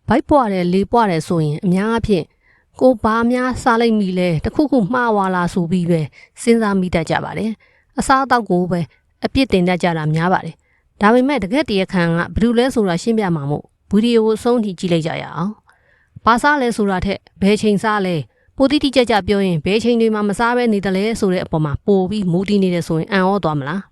ဘိုက်ပွားတယ်လေပွားတယ်ဆိုရင်အများအဖြစ်ကိုဘာများစားလိုက်မိလဲတခုခုမှားဝါလာဆိုပြီးပဲစဉ်းစားမိတတ်ကြပါတယ်အစားအသောက်ကိုပဲအပြစ်တင်တတ်ကြတာများပါတယ်ဒါပေမဲ့တကယ်တရားခံကဘယ်လိုလဲဆိုတာရှင်းပြမှာမို့ဗီဒီယိုကိုအဆုံးထိကြည့်လိုက်ကြရအောင်ဘာစားလဲဆိုတာထက်ဘယ်ချိန်စားလဲပိုတိတိကျကျပြောရင်ဘယ်ချိန်တွေမှာမစားဘဲနေတယ်လဲဆိုတဲ့အပေါ်မှာပိုပြီးမူတည်နေတယ်ဆိုရင်အံ့ဩသွားမလား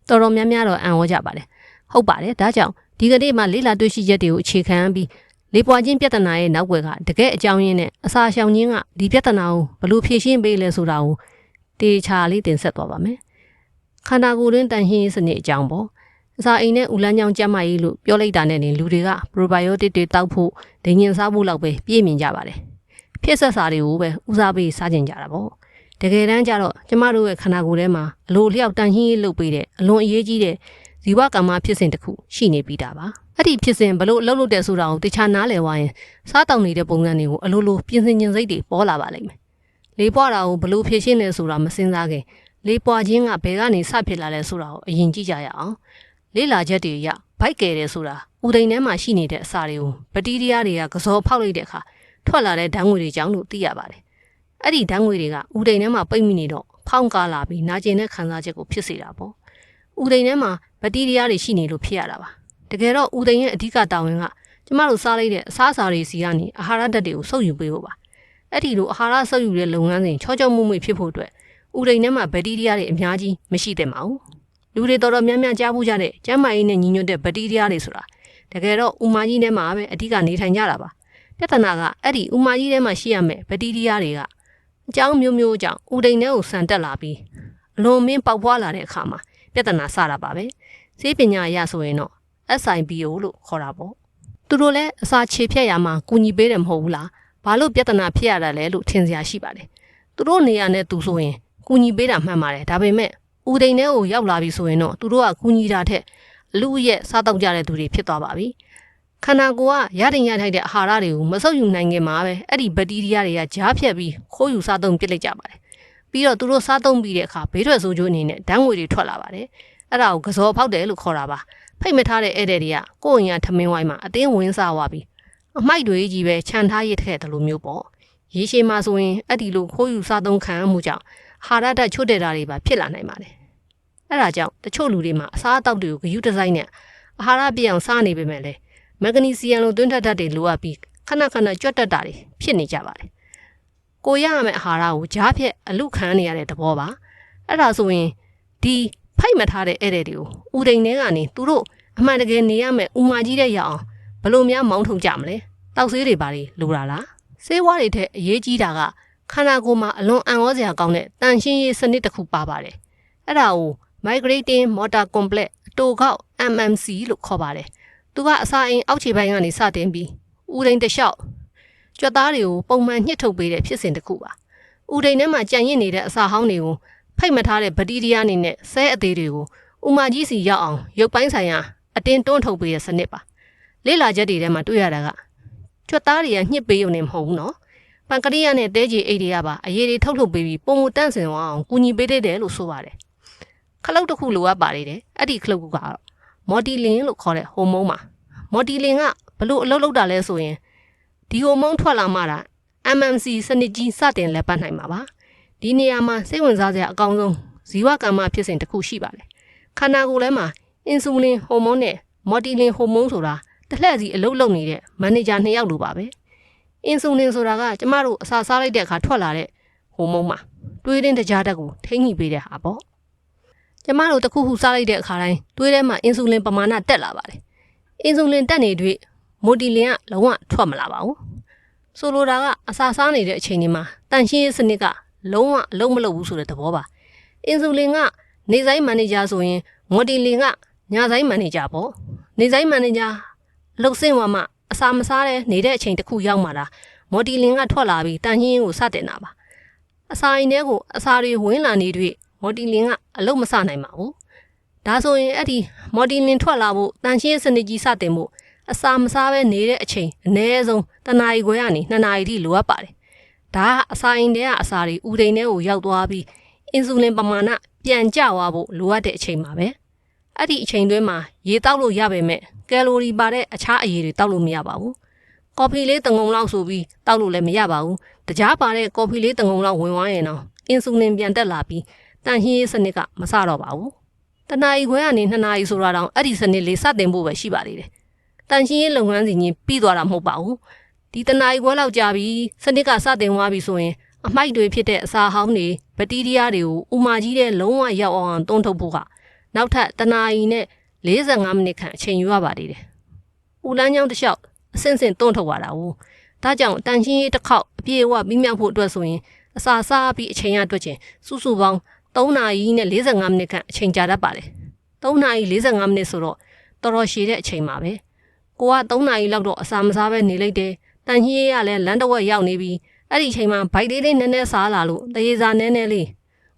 တော်တော်များများတော့အံ့ဩကြပါတယ်ဟုတ်ပါတယ်ဒါကြောင့်ဒီကနေ့မှလေးလာတွေ့ရှိချက်တွေကိုအခြေခံပြီးလေပွားခြင်းပြဿနာရဲ့နောက်ွယ်ကတကယ်အကြောင်းရင်းနဲ့အစာရှောင်ခြင်းကဒီပြဿနာကိုဘယ်လိုဖြေရှင်းပေးလဲဆိုတာကိုတေချာလေးတင်ဆက်သွားပါမယ်ခန္ဓာကိုယ်တွင်တန်ရှင်းရေးစနစ်အကြောင်းပေါ့အစာအိမ်နဲ့ဥလန်းကြောင်ကျန်းမာရေးလို့ပြောလိုက်တာနဲ့နေလူတွေက probiotic တွေတောက်ဖို့ဒိန်ညင်စားဖို့လောက်ပဲပြည့်မြင်ကြပါတယ်ဖြစ်ဆက်စာတွေကိုပဲဦးစားပေးစားကြင်ကြတာပေါ့တကယ်တမ်းကျတော့ကျမတို့ရဲ့ခန္ဓာကိုယ်ထဲမှာအလိုလျောက်တန်ရှင်းရေးလုပ်ပေးတဲ့အလွန်အရေးကြီးတဲ့ဇီဝကမ္မဖြစ်စဉ်တစ်ခုရှိနေပြီးတာပါအဲ့ဒီဖြစ်စဉ်ဘလို့အလုပ်လုပ်တဲ့ဆိုတာကိုတခြားနားလည်သွားရင်စားတောင်နေတဲ့ပုံစံတွေကိုအလိုလိုပြင်ဆင်ခြင်းစိတ်တွေပေါ်လာပါလိမ့်မယ်လေးပွားတာကိုဘလို့ဖြည့်ရှင်းလဲဆိုတာမစင်စားခင်လေးပွားခြင်းကဘယ်ကနေစဖြစ်လာလဲဆိုတာကိုအရင်ကြည့်ကြရအောင်လေးလာချက်တွေရဘိုက်ကယ်တယ်ဆိုတာဥဒိန်ထဲမှာရှိနေတဲ့အစာတွေကိုဘက်တီးရီးယားတွေကကစောဖောက်လိုက်တဲ့အခါထွက်လာတဲ့ဓာတ်ငွေတွေကြောင့်လို့သိရပါတယ်အဲ့ဒီဓာတ်ငွေတွေကဥဒိန်ထဲမှာပိတ်မိနေတော့ဖောင်းကားလာပြီးနာကျင်တဲ့ခံစားချက်ကိုဖြစ်စေတာပေါ့ဥဒိန်ထဲမှာဘက်တီးရီးယားတွေရှိနေလို့ဖြစ်ရတာပါတကယ်တော့ဥဒိန်ရဲ့အဓိကတာဝန်ကကျမတို့စားလိုက်တဲ့အစားအစာတွေစီကနေအာဟာရဓာတ်တွေကိုစုပ်ယူပေးဖို့ပါအဲ့ဒီလိုအာဟာရစုပ်ယူတဲ့လုပ်ငန်းစဉ်ချောချောမွေ့မွေ့ဖြစ်ဖို့အတွက်ဥဒိန်ထဲမှာဘက်တီးရီးယားတွေအများကြီးမရှိသင့်ပါဘူးလူတွေတော်တော်များများကြားဖို့ကြတဲ့ကျန်းမာရေးနဲ့ညီညွတ်တဲ့ဘက်တီးရီးယားတွေဆိုတာတကယ်တော့ဥမာကြီးထဲမှာပဲအဓိကနေထိုင်ကြတာပါပြဿနာကအဲ့ဒီဥမာကြီးထဲမှာရှိရမယ်ဘက်တီးရီးယားတွေကအကြောင်းမျိုးမျိုးကြောင့်ဥဒိန်ထဲကိုဆန်တက်လာပြီးအလွန်မင်းပေါက်ဖွာလာတဲ့အခါမှာပြဿနာစတာပါပဲဆေးပညာအရဆိုရင်တော့ SIBO လို့ခေါ်တာပေါ့သူတို့လည်းအစာခြေဖြတ်ရမှာကူညီပေးတယ်မဟုတ်ဘူးလားဘာလို့ပြဿနာဖြစ်ရတာလဲလို့ထင်စရာရှိပါတယ်သူတို့နေရာနဲ့သူဆိုရင်ကူညီပေးတာမှန်ပါတယ်ဒါပေမဲ့ဥဒိန်ထဲကိုရောက်လာပြီဆိုရင်တော့သူတို့ကကူညီတာထက်လူရဲ့စားတောက်ကြတဲ့သူတွေဖြစ်သွားပါပြီခန္ဓာကိုယ်ကရတင်ရထိုက်တဲ့အာဟာရတွေကိုမဆုပ်ယူနိုင်ခင်မှာပဲအဲ့ဒီဘက်တီးရီးယားတွေကကြားဖြတ်ပြီးခိုးယူစားသုံးပစ်လိုက်ကြပါတယ်ပြီးတော့သူတို့စားသုံးပြီးတဲ့အခါဘေးထွက်ဆိုးကျိုးအနေနဲ့ဓာတ်ငွေတွေထွက်လာပါတယ်အဲ့ဒါကိုကစောဖောက်တယ်လို့ခေါ်တာပါဖိတ်မထားတဲ့ဧည့်သည်တွေကကိုယ့်အင်ရထမင်းဝိုင်းမှာအတင်းဝင်စားသွားပြီးအမိုက်တွေကြီးပဲခြံထားရစ်ခဲ့တယ်လို့မျိုးပေါ့ရေရှည်မှာဆိုရင်အဲ့ဒီလိုခိုးယူစားသုံးခံမှုကြောင့်ဟာရဓာတ်ချွတ်တဲ့တာတွေပါဖြစ်လာနိုင်ပါတယ်အဲ့ဒါကြောင့်တချို့လူတွေမှာအစားအသောက်တွေကိုဂရုတစိုက်နဲ့အာဟာရပြည့်အောင်စားနေပေမဲ့လည်းမက်ဂနီဆီယမ်လိုသွင်းထက်ဓာတ်တွေလိုအပ်ပြီးခဏခဏကြွက်တက်တာတွေဖြစ်နေကြပါတယ်ကိုရရမယ့်အာဟာရကိုကြားဖြတ်အလုခံနေရတဲ့သဘောပါအဲ့ဒါဆိုရင်ဒီဖိတ်မထားတဲ့ဧည့်သည်တွေကိုဥဒိန်ထဲကနေသူတို့အမှန်တကယ်နေရမယ့်ဥမာကြီးတဲ့ရအောင်ဘလို့များမောင်းထုတ်ကြမလဲတောက်ဆေးတွေပါလေလိုတာလားဆေးဝါးတွေထက်အရေးကြီးတာကခန္ဓာကိုယ်မှာအလွန်အံ့ဩစရာကောင်းတဲ့တန်ရှင်းရေးစနစ်တစ်ခုပါပါတယ်အဲ့ဒါကို Migrating Motor Complex အတိုကောက် MMC လို့ခေါ်ပါတယ်သူကအစာအိမ်အောက်ခြေပိုင်းကနေစတင်ပြီးဥဒိန်တစ်လျှောက်ကြွက်သားတွေကိုပုံမှန်ညှစ်ထုတ်ပေးတဲ့ဖြစ်စဉ်တစ်ခုပါဥဒိန်ထဲမှာကြံရစ်နေတဲ့အစာဟောင်းတွေကိုဖိတ်မထားတဲ့ဘက်တီးရီးယားအနေနဲ့ဆဲအသေးတွေကိုဥမာကြီးစီရောက်အောင်ရုပ်ပိုင်းဆိုင်ရာအတင်းတွန်းထုတ်ပေးတဲ့စနစ်ပါလေ့လာချက်တွေထဲမှာတွေ့ရတာကကြွက်သားတွေကညှစ်ပေးရုံနဲ့မဟုတ်ဘူးနော်ပန်ကရိယာနဲ့တဲကြီးအိတ်တွေကပါအရည်တွေထုတ်ပေးပြီးပုံမတန့်စင်အောင်ကူညီပေးတယ်လို့ဆိုပါတယ်ခလုတ်တစ်ခုလိုအပ်ပါလေတယ်အဲ့ဒီခလုတ်ကတော့မော်တီလင်လို့ခေါ်တဲ့ဟော်မုန်းပါမော်တီလင်ကဘလို့အလုပ်လုပ်တာလဲဆိုရင်ဒီဟော်မုန်းထွက်လာမှတာ MMC စနစ်ကြီးစတင်လက်ပတ်နိုင်မှာပါဒီနေရာမှာစိတ်ဝင်စားစရာအကောင်းဆုံးဇီဝကမ္မဖြစ်စဉ်တစ်ခုရှိပါတယ်ခန္ဓာကိုယ်ထဲမှာအင်ဆူလင်ဟော်မုန်းနဲ့မော်တီလင်ဟော်မုန်းဆိုတာတစ်လှည့်စီအလုပ်လုပ်နေတဲ့မန်နေဂျာ2ယောက်လိုပါပဲအင်ဆူလင်ဆိုတာကကျမတို့အစာစားလိုက်တဲ့အခါထွက်လာတဲ့ဟော်မုန်းပါတွေးတဲ့ကြားဓာတ်ကိုထိန်းညှိပေးတဲ့ဟာပေါ့ကျမတို့တခုခုစားလိုက်တဲ့အခါတိုင်းတွေးထဲမှာအင်ဆူလင်ပမာဏတက်လာပါတယ်အင်ဆူလင်တက်နေတွေ့မိုတီလင်ကလုံးဝထွက်မလာပါဘူးဆိုလိုတာကအစာစားနေတဲ့အချိန်ဒီမှာတန်ရှင်းရေးစနစ်ကလုံးဝအလုံးမလုပ်ဘူးဆိုတဲ့သဘောပါအင်ဆူလင်ကနေဆိုင်မန်နေဂျာဆိုရင်မိုတီလင်ကညဆိုင်မန်နေဂျာပေါ့နေဆိုင်မန်နေဂျာလှုပ်ဆင်းသွားမှအစာမစားတဲ့နေတဲ့အချိန်တစ်ခုရောက်မှတာမော်တီလင်ကထွက်လာပြီးတန်ရှင်းရေးကိုစတင်တာပါအစာအိမ်ထဲကိုအစာတွေဝင်လာနေတွေ့မော်တီလင်ကအလုပ်မစနိုင်ပါဘူးဒါဆိုရင်အဲ့ဒီမော်တီလင်ထွက်လာဖို့တန်ရှင်းစနစ်ကြီးစတင်ဖို့အစာမစားပဲနေတဲ့အချိန်အနည်းဆုံး1နာရီခွဲကနေ2နာရီထိလိုအပ်ပါတယ်ဒါကအစာအိမ်ထဲကအစာတွေဥဒိန်ထဲကိုရောက်သွားပြီးအင်ဆူလင်ပမာဏပြန်ကျသွားဖို့လိုအပ်တဲ့အချိန်ပါပဲအဲ့ဒီအချိန်တွင်းမှာရေတောက်လို့ရပေမဲ့ကယ်လိုရီပါတဲ့အခြားအရည်တွေတောက်လို့မရပါဘူး ကော်ဖီလေးတငုံလောက်ဆိုပြီးတောက်လို့လည်းမရပါဘူးတကြားပါတဲ့ကော်ဖီလေးတငုံလောက်ဝင်သွားရင်တော့အင်ဆူလင်ပြန်တက်လာပြီးတန်ဟင်းရေးစနစ်ကမစတော့ပါဘူးတနာရီခွဲကနေ2နာရီဆိုတာတောင်အဲ့ဒီစနစ်လေးစတင်ဖို့ပဲရှိပါသေးတယ်တန်ရှင်းရေးလုပ်ငန်းစဉ်ကြီးပြီးသွားတာမဟုတ်ပါဘူးဒီတနာရီခွဲလောက်ကြာပြီးစနစ်ကစတင်သွားပြီဆိုရင်အမိုက်တွေဖြစ်တဲ့အစာဟောင်းတွေဘက်တီးရီးယားတွေကိုဥမာကြီးတဲ့လုံးဝရောက်အောင်တွန်းထုတ်ဖို့ကနောက်ထပ်တနာရီနဲ့45မိနစ်ခန့်အချိန်ယူရပါသေးတယ်။ဦးလန်းချောင်းတစ်လျှောက်အဆင့်ဆင့်တွန်းထုတ်ရတာကိုဒါကြောင့်တန်ရှင်းရေးတစ်ခေါက်အပြည့်အဝပြီးမြောက်ဖို့အတွက်ဆိုရင်အစာစားပြီးအချိန်ရတွက်ချင်းစုစုပေါင်း3နာရီနဲ့45မိနစ်ခန့်အချိန်ကြာတတ်ပါတယ်။3နာရီ45မိနစ်ဆိုတော့တော်တော်ရှည်တဲ့အချိန်ပါပဲ။ကိုက3နာရီလောက်တော့အစာမစားပဲနေလိုက်တယ်။တန်ရှင်းရေးကလည်းလမ်းတစ်ဝက်ရောက်နေပြီးအဲ့ဒီအချိန်မှာဘိုက်လေးနည်းနည်းစားလာလို့တရေစာနည်းနည်းလေး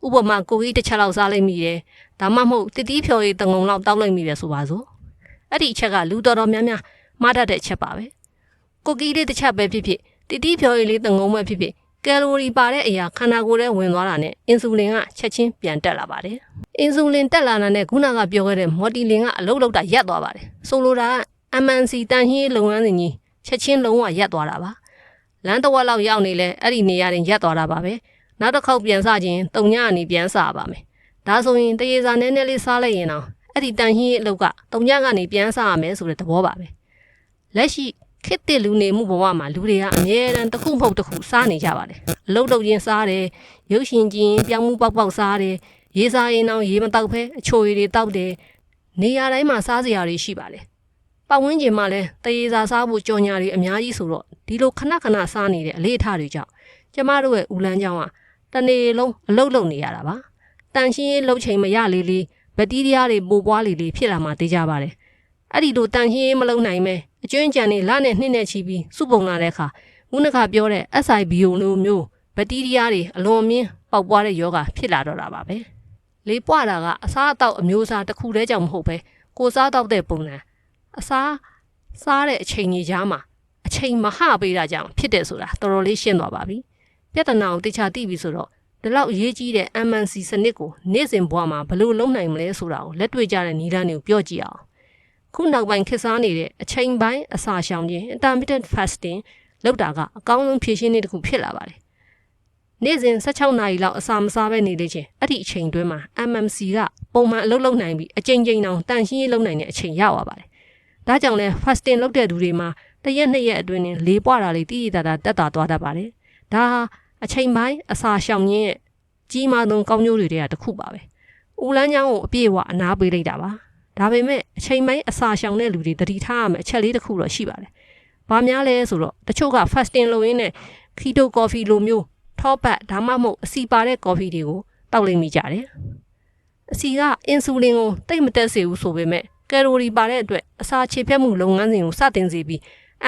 ဥပမာကိုကြီးတစ်ချက်လောက်စားလိုက်မိတယ်ဒါမှမဟုတ်တတိဖြော်ရည်တငုံလောက်တောက်လိုက်မိတယ်ဆိုပါစို့အဲ့ဒီအချက်ကလူတော်တော်များများမှားတတ်တဲ့အချက်ပါပဲကိုကြီးလေးတစ်ချက်ပဲဖြစ်ဖြစ်တတိဖြော်ရည်လေးတငုံပဲဖြစ်ဖြစ်ကယ်လိုရီပါတဲ့အရာခန္ဓာကိုယ်ထဲဝင်သွားတာနဲ့အင်ဆူလင်ကချက်ချင်းပြန်တက်လာပါတယ်အင်ဆူလင်တက်လာတာနဲ့ခုနကပြောခဲ့တဲ့မော်တီလင်ကအလုတ်လောက်တာရပ်သွားပါတယ်ဆိုလိုတာက MNC တန်ဟင်းလုပ်ငန်းစဉ်ကြီးချက်ချင်းလုံးဝရပ်သွားတာပါလမ်းတစ်ဝက်လောက်ရောက်နေလဲအဲ့ဒီနေရာတင်ရပ်သွားတာပါပဲနောက်တစ်ခေါက်ပြန်စခြင်းတုံညအနေပြန်စပါမယ်ဒါဆိုရင်တရေစာနည်းနည်းလေးစားလိုက်ရင်တော့အဲ့ဒီတန်ဟင်းရဲ့အလုပ်ကတုံညကနေပြန်စရမယ်ဆိုတဲ့သဘောပါပဲလက်ရှိခေတ်သစ်လူနေမှုဘဝမှာလူတွေကအမြဲတမ်းတစ်ခုမဟုတ်တစ်ခုစားနေကြပါတယ်အလုပ်လုပ်ရင်းစားတယ်ရုပ်ရှင်ကြည့်ရင်ပြောင်းမှုပေါက်ပေါက်စားတယ်ရေးစားရင်တော့ရေမတောက်ဖဲအချိုရည်တွေတောက်တယ်နေရာတိုင်းမှာစားစရာတွေရှိပါတယ်ပတ်ဝန်းကျင်မှာလည်းတရေစာစားဖို့ကြော်ညာတွေအများကြီးဆိုတော့ဒီလိုခဏခဏစားနေတဲ့အလေးအထားတွေကြောင့်ကျမတို့ရဲ့ဦးလန်းချောင်းကတနေ့လုံးအလုပ်လုပ်နေရတာပါတန်ရှင်းရေးလုပ်ချိန်မရလေးလေးဘက်တီးရီးယားတွေပိုပွားလေးလေးဖြစ်လာမှသိကြပါတယ်အဲ့ဒီလိုတန်ရှင်းရေးမလုပ်နိုင်မဲအကျွင်းကြံနေလနဲ့နှစ်နဲ့ချီပြီးစုပုံလာတဲ့အခါခုနကပြောတဲ့ SIBO လိုမျိုးဘက်တီးရီးယားတွေအလွန်အမင်းပေါက်ပွားတဲ့ယောဂဖြစ်လာတော့တာပါပဲလေပွားတာကအစားအသောက်အမျိုးအစားတစ်ခုတည်းကြောင့်မဟုတ်ပဲကိုစားတော့တဲ့ပုံစံအစားစားတဲ့အချိန်ကြီးကြားမှာအချိန်မဟပေးတာကြောင့်ဖြစ်တယ်ဆိုတာတော်တော်လေးရှင်းသွားပါပြီပြဿနာကိုတခြားသိပြီဆိုတော့ဒီလောက်အရေးကြီးတဲ့ MNC စနစ်ကိုနေ့စဉ်ဘဝမှာဘယ်လိုလုပ်နိုင်မလဲဆိုတာကိုလက်တွေ့ကြတဲ့နည်းလမ်းတွေကိုပြောကြည့်အောင်ခုနောက်ပိုင်းခေတ်စားနေတဲ့အချိန်ပိုင်းအစာရှောင်ခြင်း intermittent fasting လုပ်တာကအကောင်းဆုံးဖြည့်ရှင်းနည်းတစ်ခုဖြစ်လာပါတယ်နေ့စဉ်16နာရီလောက်အစာမစားဘဲနေလေချင်းအဲ့ဒီအချိန်တွင်းမှာ MMC ကပုံမှန်အလုပ်လုပ်နိုင်ပြီးအချိန်ချင်းတောင်တန်ရှင်းရေးလုပ်နိုင်တဲ့အချိန်ရောက်သွားပါတယ်ဒါကြောင့်လဲ fasting လုပ်တဲ့သူတွေမှာတစ်ရက်နှစ်ရက်အတွင်းနဲ့လေးပွားတာလေးတိတိတတ်တက်တာသွားတတ်ပါတယ်ဒါဟာအချိန်ပိုင်းအစာရှောင်ခြင်းရဲ့ကြီးမားဆုံးကောင်းကျိုးတွေတည်းတစ်ခုပါပဲဦးလန်းချောင်းကိုအပြည့်အဝအနာပေးလိုက်တာပါဒါပေမဲ့အချိန်ပိုင်းအစာရှောင်တဲ့လူတွေတတိထားရမယ်အချက်လေးတစ်ခုတော့ရှိပါတယ်ဘာများလဲဆိုတော့တချို့က fasting လုပ်ရင်းနဲ့ keto coffee လိုမျိုးထောပတ်ဒါမှမဟုတ်အစီပါတဲ့ coffee တွေကိုတောက်လိုက်မိကြတယ်အစီကအင်ဆူလင်ကိုတိတ်မတက်စေဘူးဆိုပေမဲ့ကယ်လိုရီပါတဲ့အတွက်အစာခြေဖြတ်မှုလုပ်ငန်းစဉ်ကိုစတင်စေပြီး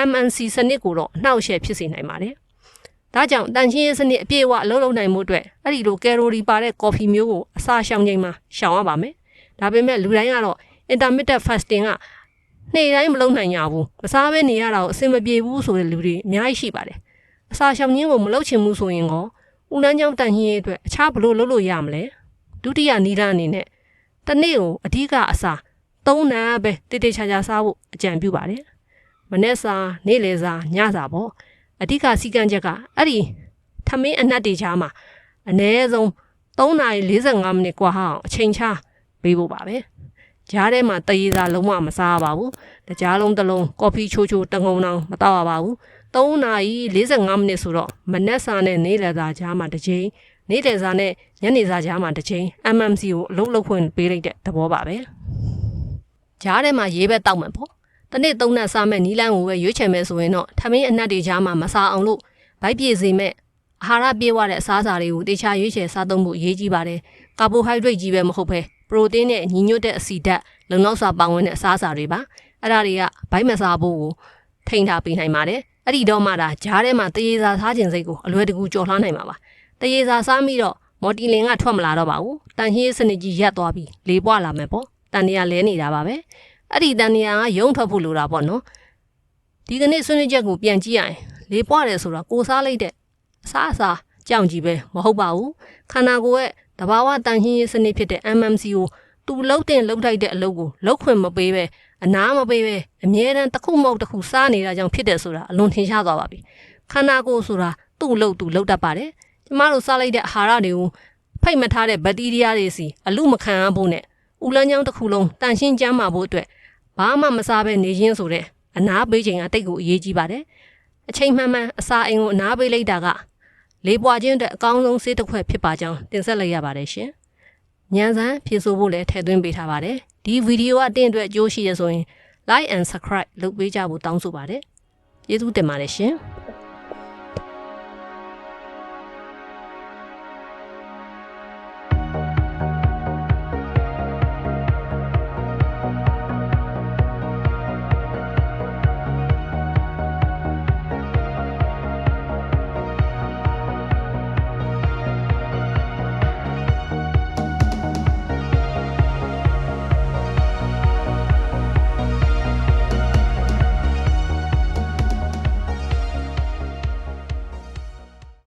MNC စနစ်ကိုတော့အနှောက်အယှက်ဖြစ်စေနိုင်ပါတယ်။ဒါကြောင့်တန်ရှင်းရေးစနစ်အပြည့်အဝအလုပ်လုပ်နိုင်မှုအတွက်အဲ့ဒီလိုကယ်လိုရီပါတဲ့ကော်ဖီမျိုးကိုအစာရှောင်ချိန်မှာရှောင်ရပါမယ်။ဒါပေမဲ့လူတိုင်းကတော့ intermittent fasting ကနေ့တိုင်းမလုပ်နိုင်ကြဘူး။မစားဘဲနေရတာကိုအဆင်မပြေဘူးဆိုတဲ့လူတွေအများကြီးရှိပါတယ်။အစာရှောင်ခြင်းကိုမလုပ်ချင်ဘူးဆိုရင်ကောဦးလန်းချောင်းတန်ရှင်းရေးအတွက်အခြားဘလို့လုပ်လို့ရမလဲ။ဒုတိယနည်းလမ်းအနေနဲ့တစ်နေ့ကိုအဓိကအစာ3နာရီပဲတိတိကျကျစားဖို့အကြံပြုပါတယ်။မနေ့စာနေ့လယ်စာညစာပေါ့အဓိကစီကံချက်ကအဲ့ဒီထမင်းအနက်တွေချားမှာအနည်းဆုံး3နာရီ45မိနစ်กว่าဟအောင်အချိန်ချပေးဖို့ပါပဲ။ကြားထဲမှာတရေစာလုံးဝမစားရပါဘူး။တကြားလုံးတစ်လုံးကော်ဖီချိုချိုတငုံတောင်မတောက်ရပါဘူး။3နာရီ45မိနစ်ဆိုတော့မနေ့စာနဲ့နေ့လယ်စာကြားမှာတစ်ချိန်နေ့လယ်စာနဲ့ညနေစာကြားမှာတစ်ချိန် MMC ကိုအလုပ်လုပ်ခွင့်ပေးလိုက်တဲ့သဘောပါပဲ။ကြားထဲမှာရေးပဲတောက်မှန်ပေါ့တနေ့3နက်စားမဲ့နီးလန်းကိုပဲရွေးချယ်မယ်ဆိုရင်တော့ထမင်းအနက်တွေကြားမှာမစားအောင်လို့ဗိုက်ပြေစေမဲ့အာဟာရပြေဝတဲ့အစားအစာတွေကိုတေချာရွေးချယ်စားသုံးဖို့အရေးကြီးပါတယ်ကာဘိုဟိုက်ဒရိတ်ကြီးပဲမဟုတ်ပဲပရိုတင်းနဲ့ညီညွတ်တဲ့အဆီဓာတ်လုံလောက်စွာပါဝင်တဲ့အစားအစာတွေပါအဲ့ဒါတွေကဗိုက်မစားဖို့ကိုထိန်းထားပေးနိုင်ပါတယ်အဲ့ဒီတော့မှဒါကြားထဲမှာတရေစာစားခြင်းစိတ်ကိုအလွယ်တကူကြော်လှမ်းနိုင်မှာပါတရေစာစားပြီးတော့မော်တီလင်ကထွက်မလာတော့ပါဘူးတန်ဟင်းစနစ်ကြီးရပ်သွားပြီးလေးပွားလာမယ်ပေါ့တန်တရားလဲနေတာပါပဲအဲ့ဒီတန်တရားကရုံထွက်ဖို့လိုတာပေါ့နော်ဒီကနေ့ဆွေးနွေးချက်ကိုပြန်ကြည့်ရရင်လေးပွားတယ်ဆိုတာကိုစားလိုက်တဲ့အစားအစာကြောင်ကြီးပဲမဟုတ်ပါဘူးခန္ဓာကိုယ်ရဲ့တဘာဝတန်ရှင်းရေးစနစ်ဖြစ်တဲ့ MMC ကိုသူလှုပ်တဲ့လှုပ်ထိုက်တဲ့အလုပ်ကိုလှုပ်ခွင့်မပေးပဲ အနာမပေးပဲအမြဲတမ်းတစ်ခုမဟုတ်တစ်ခုစားနေတာကြောင့်ဖြစ်တယ်ဆိုတာအလွန်ထင်ရှားသွားပါပြီခန္ဓာကိုယ်ဆိုတာသူ့လို့သူလှုပ်တတ်ပါတယ်ကျမတို့စားလိုက်တဲ့အာဟာရတွေကိုဖိတ်မထားတဲ့ဘက်တီးရီးယားတွေစီအလူမခံရဖို့နဲ့ဦးလန်းချောင်းတစ်ခုလုံးတန်ရှင်းကျန်းမာဖို့အတွက်ဘာမှမစားဘဲနေရင်းဆိုတဲ့အနာပေးခြင်းအတိတ်ကိုအရေးကြီးပါတယ်အချိန်မှန်မှန်အစာအိမ်ကိုအနာပေးလိုက်တာကလေးပွားခြင်းအတွက်အကောင်းဆုံးဆေးတစ်ခွက်ဖြစ်ပါကြောင်းတင်ဆက်လိုက်ရပါတယ်ရှင်ညံစမ်းဖြည့်ဆို့ဖို့လည်းထည့်သွင်းပေးထားပါတယ်ဒီဗီဒီယိုကတင်းအတွက်အကျိုးရှိရဆိုရင် like and subscribe လုပ်ပေးကြဖို့တောင်းဆိုပါတယ်ကျေးဇူးတင်ပါတယ်ရှင်